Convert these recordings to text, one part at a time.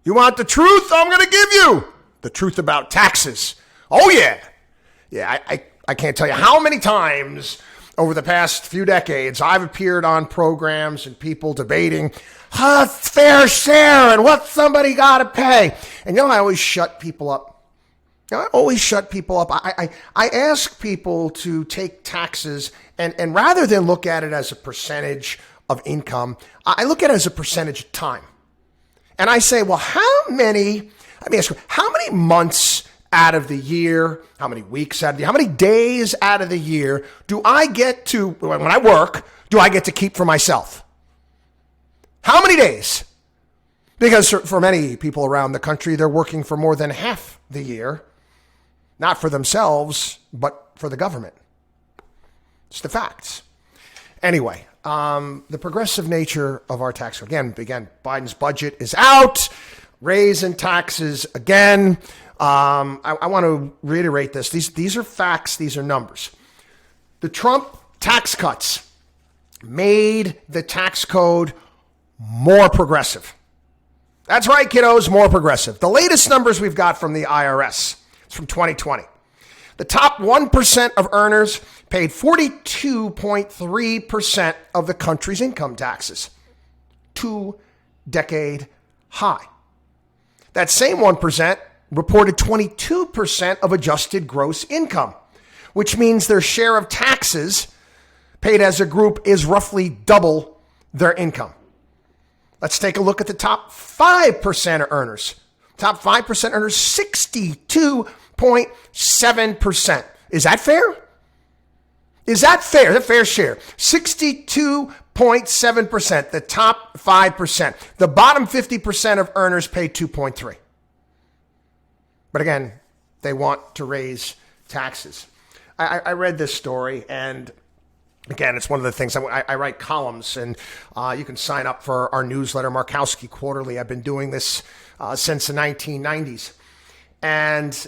You want the truth? I'm going to give you the truth about taxes. Oh, yeah. Yeah, I can't tell you how many times over the past few decades I've appeared on programs and people debating fair share and what somebody got to pay. And I always shut people up. I ask people to take taxes and rather than look at it as a percentage of income, I look at it as a percentage of time. And I say, well, let me ask you, how many months out of the year, how many weeks out of the year, how many days out of the year do I get to, when I work, do I get to keep for myself? How many days? Because for many people around the country, they're working for more than half the year, not for themselves, but for the government. It's the facts. Anyway, the progressive nature of our tax code. Again, Biden's budget is out, raising taxes again. I want to reiterate this. These are facts. These are numbers. The Trump tax cuts made the tax code more progressive. That's right, kiddos, more progressive. The latest numbers we've got from the IRS, it's from 2020. The top 1% of earners paid 42.3% of the country's income taxes. 2-decade high. That same 1% reported 22% of adjusted gross income, which means their share of taxes paid as a group is roughly double their income. Let's take a look at the top 5% of earners. Top 5% earners, 62.7%. Is that fair? Is that fair? The fair share. 62.7%, the top 5%. The bottom 50% of earners pay 2.3. But again, they want to raise taxes. I read this story, and again, it's one of the things I write columns, and you can sign up for our newsletter, Markowski Quarterly. I've been doing this since the 1990s. And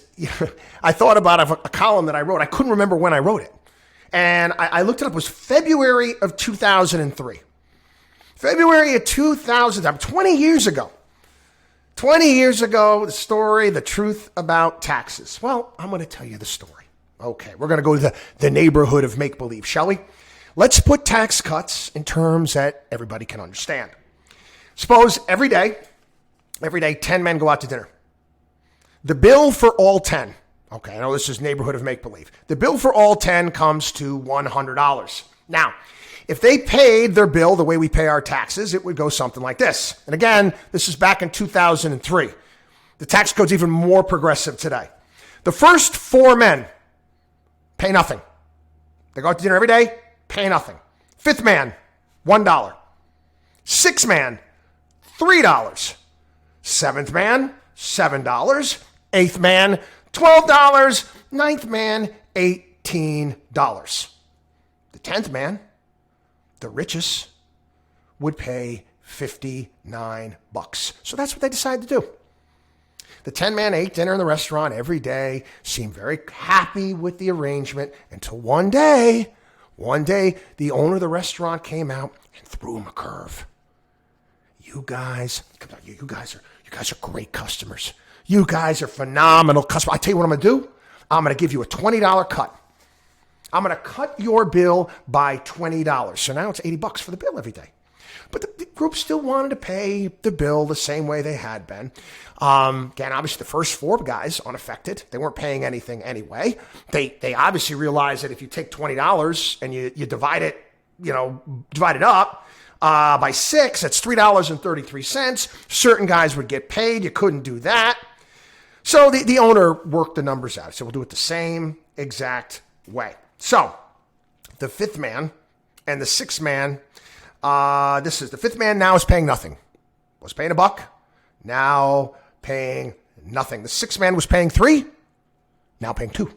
I thought about a column that I wrote. I couldn't remember when I wrote it. And I looked it up. It was February of 2003. February of 2000, 20 years ago. 20 years ago, the story, the truth about taxes. Well, I'm going to tell you the story. Okay, we're going to go to the neighborhood of make-believe, shall we? Let's put tax cuts in terms that everybody can understand. Suppose every day, 10 men go out to dinner. The bill for all 10, okay, I know this is neighborhood of make-believe. The bill for all 10 comes to $100. Now, if they paid their bill the way we pay our taxes, it would go something like this. And again, this is back in 2003. The tax code's even more progressive today. The first 4 men pay nothing. They go out to dinner every day, pay nothing. 5th man, $1. 6th man, $3. 7th man, $7. 8th man, $12. 9th man, $18. The 10th man, the richest, would pay $59. So that's what they decided to do. The 10-man ate dinner in the restaurant every day, seemed very happy with the arrangement until one day, the owner of the restaurant came out and threw him a curve. You guys are great customers. You guys are phenomenal customers. I tell you what I'm going to do. I'm going to give you a $20 cut. I'm going to cut your bill by $20. So now it's $80 for the bill every day. But the group still wanted to pay the bill the same way they had been. Again, obviously the first 4 guys unaffected. They weren't paying anything anyway. They obviously realized that if you take $20 and you divide it up by 6, that's $3.33. Certain guys would get paid. You couldn't do that. So the owner worked the numbers out. So we'll do it the same exact way. So the 5th man and the 6th man, this is the 5th man now is paying nothing. Was paying $1, now paying nothing. The 6th man was paying $3, now paying $2.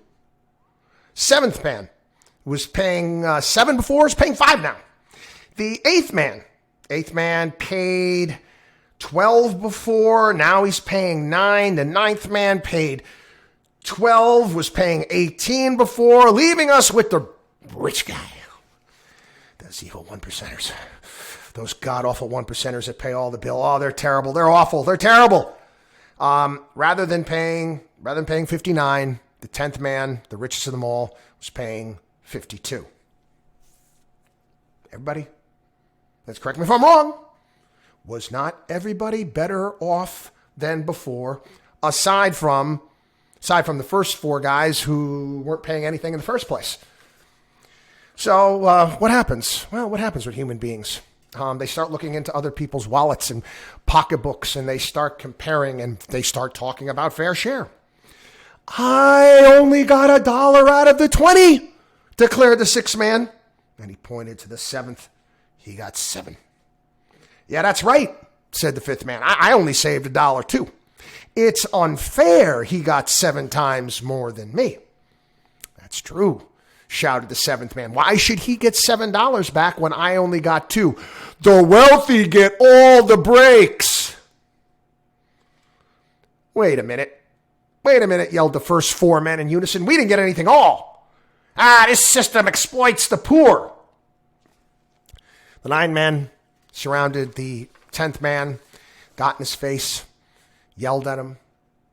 7th man was paying $7 before, is paying $5 now. The 8th man paid $12 before, now he's paying $9. The 9th man paid $12, was paying $18 before, leaving us with the rich guy. Those evil 1%ers. Those god-awful 1%ers that pay all the bill. Oh, they're terrible. They're awful. They're terrible. Rather than paying 59, the 10th man, the richest of them all, was paying 52. Everybody, let's correct me if I'm wrong. Was not everybody better off than before, aside from the first four guys who weren't paying anything in the first place? So what happens? Well, what happens with human beings? They start looking into other people's wallets and pocketbooks, and they start comparing, and they start talking about fair share. I only got $1 out of the 20, declared the sixth man. And he pointed to the seventh. He got 7. Yeah, that's right, said the fifth man. I only saved $1 too. It's unfair he got 7 times more than me. That's true, shouted the seventh man. Why should he get $7 back when I only got 2? The wealthy get all the breaks. Wait a minute, yelled the first 4 men in unison. We didn't get anything all. This system exploits the poor. The 9 men surrounded the 10th man, got in his face, yelled at him,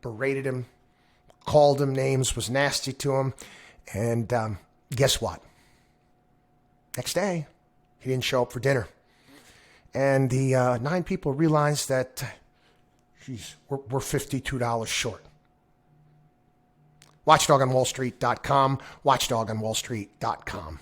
berated him, called him names, was nasty to him. And guess what? Next day, he didn't show up for dinner. And the 9 people realized that, we're $52 short. WatchDog on WatchDog on WallStreet.com.